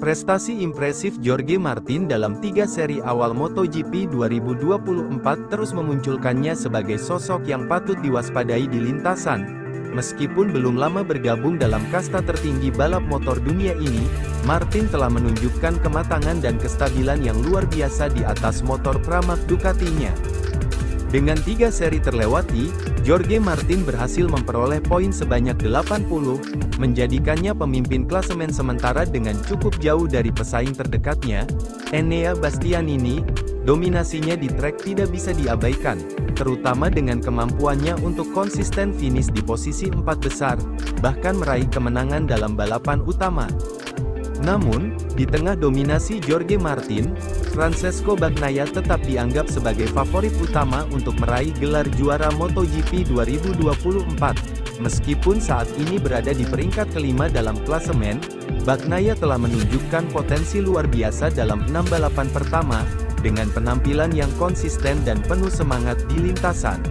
Prestasi impresif Jorge Martin dalam 3 seri awal MotoGP 2024 terus memunculkannya sebagai sosok yang patut diwaspadai di lintasan. Meskipun belum lama bergabung dalam kasta tertinggi balap motor dunia ini, Martin telah menunjukkan kematangan dan kestabilan yang luar biasa di atas motor Pramac Ducatinya. Dengan 3 seri terlewati, Jorge Martin berhasil memperoleh poin sebanyak 80, menjadikannya pemimpin klasemen sementara dengan cukup jauh dari pesaing terdekatnya, Enea Bastianini. Dominasinya di trek tidak bisa diabaikan, terutama dengan kemampuannya untuk konsisten finish di posisi 4 besar, bahkan meraih kemenangan dalam balapan utama. Namun, di tengah dominasi Jorge Martin, Francesco Bagnaia tetap dianggap sebagai favorit utama untuk meraih gelar juara MotoGP 2024. Meskipun saat ini berada di peringkat kelima dalam klasemen, Bagnaia telah menunjukkan potensi luar biasa dalam 6 balapan pertama, dengan penampilan yang konsisten dan penuh semangat di lintasan.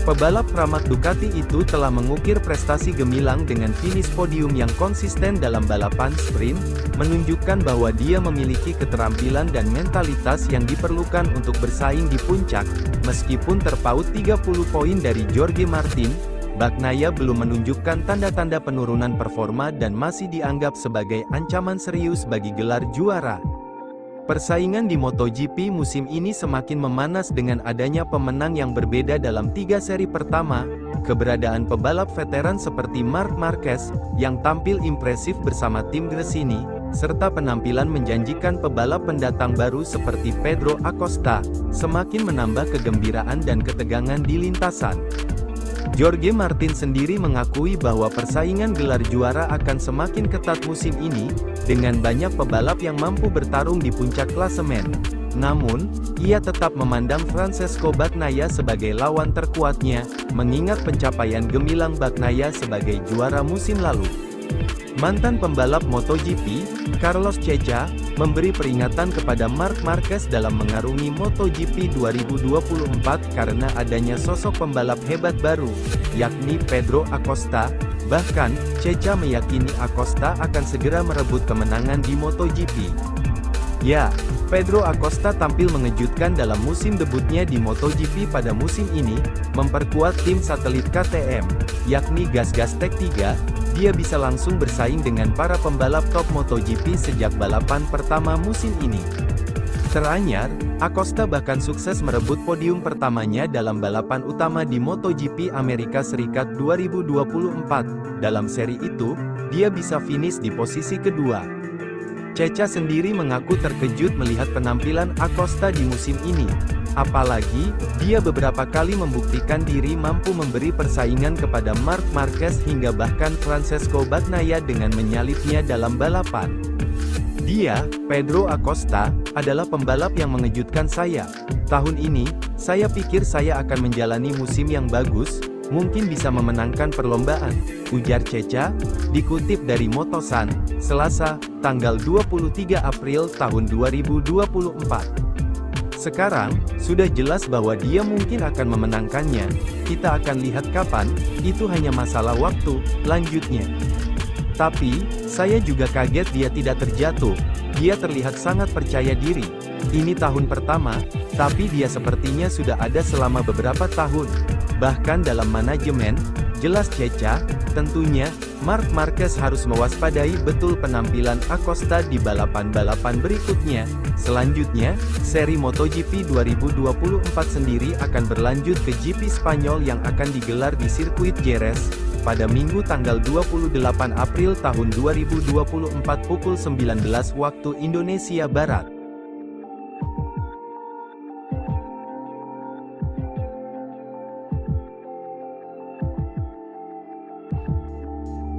Pebalap Pramac Ducati itu telah mengukir prestasi gemilang dengan finish podium yang konsisten dalam balapan sprint, menunjukkan bahwa dia memiliki keterampilan dan mentalitas yang diperlukan untuk bersaing di puncak. Meskipun terpaut 30 poin dari Jorge Martin, Bagnaia belum menunjukkan tanda-tanda penurunan performa dan masih dianggap sebagai ancaman serius bagi gelar juara. Persaingan di MotoGP musim ini semakin memanas dengan adanya pemenang yang berbeda dalam 3 seri pertama, keberadaan pebalap veteran seperti Marc Marquez, yang tampil impresif bersama tim Gresini, serta penampilan menjanjikan pebalap pendatang baru seperti Pedro Acosta, semakin menambah kegembiraan dan ketegangan di lintasan. Jorge Martin sendiri mengakui bahwa persaingan gelar juara akan semakin ketat musim ini, dengan banyak pebalap yang mampu bertarung di puncak klasemen. Namun, ia tetap memandang Francesco Bagnaia sebagai lawan terkuatnya, mengingat pencapaian gemilang Bagnaia sebagai juara musim lalu. Mantan pembalap MotoGP, Carlos Ceca, memberi peringatan kepada Marc Marquez dalam mengarungi MotoGP 2024 karena adanya sosok pembalap hebat baru, yakni Pedro Acosta. Bahkan, Ceca meyakini Acosta akan segera merebut kemenangan di MotoGP. Ya, Pedro Acosta tampil mengejutkan dalam musim debutnya di MotoGP pada musim ini, memperkuat tim satelit KTM, yakni GasGas Tech 3, dia bisa langsung bersaing dengan para pembalap top MotoGP sejak balapan pertama musim ini. Teranyar, Acosta bahkan sukses merebut podium pertamanya dalam balapan utama di MotoGP Amerika Serikat 2024. Dalam seri itu, dia bisa finish di posisi kedua. Ceca sendiri mengaku terkejut melihat penampilan Acosta di musim ini. Apalagi, dia beberapa kali membuktikan diri mampu memberi persaingan kepada Marc Marquez hingga bahkan Francesco Bagnaia dengan menyalipnya dalam balapan. Dia, Pedro Acosta, adalah pembalap yang mengejutkan saya. Tahun ini, saya pikir saya akan menjalani musim yang bagus, mungkin bisa memenangkan perlombaan, ujar Ceca, dikutip dari Motosan, Selasa, tanggal 23 April tahun 2024. Sekarang, sudah jelas bahwa dia mungkin akan memenangkannya, kita akan lihat kapan, itu hanya masalah waktu, lanjutnya. Tapi, saya juga kaget dia tidak terjatuh, dia terlihat sangat percaya diri. Ini tahun pertama, tapi dia sepertinya sudah ada selama beberapa tahun. Bahkan dalam manajemen, jelas Ceca, tentunya, Marc Marquez harus mewaspadai betul penampilan Acosta di balapan-balapan berikutnya. Selanjutnya, seri MotoGP 2024 sendiri akan berlanjut ke GP Spanyol yang akan digelar di sirkuit Jerez, pada Minggu tanggal 28 April tahun 2024 pukul 19 waktu Indonesia Barat.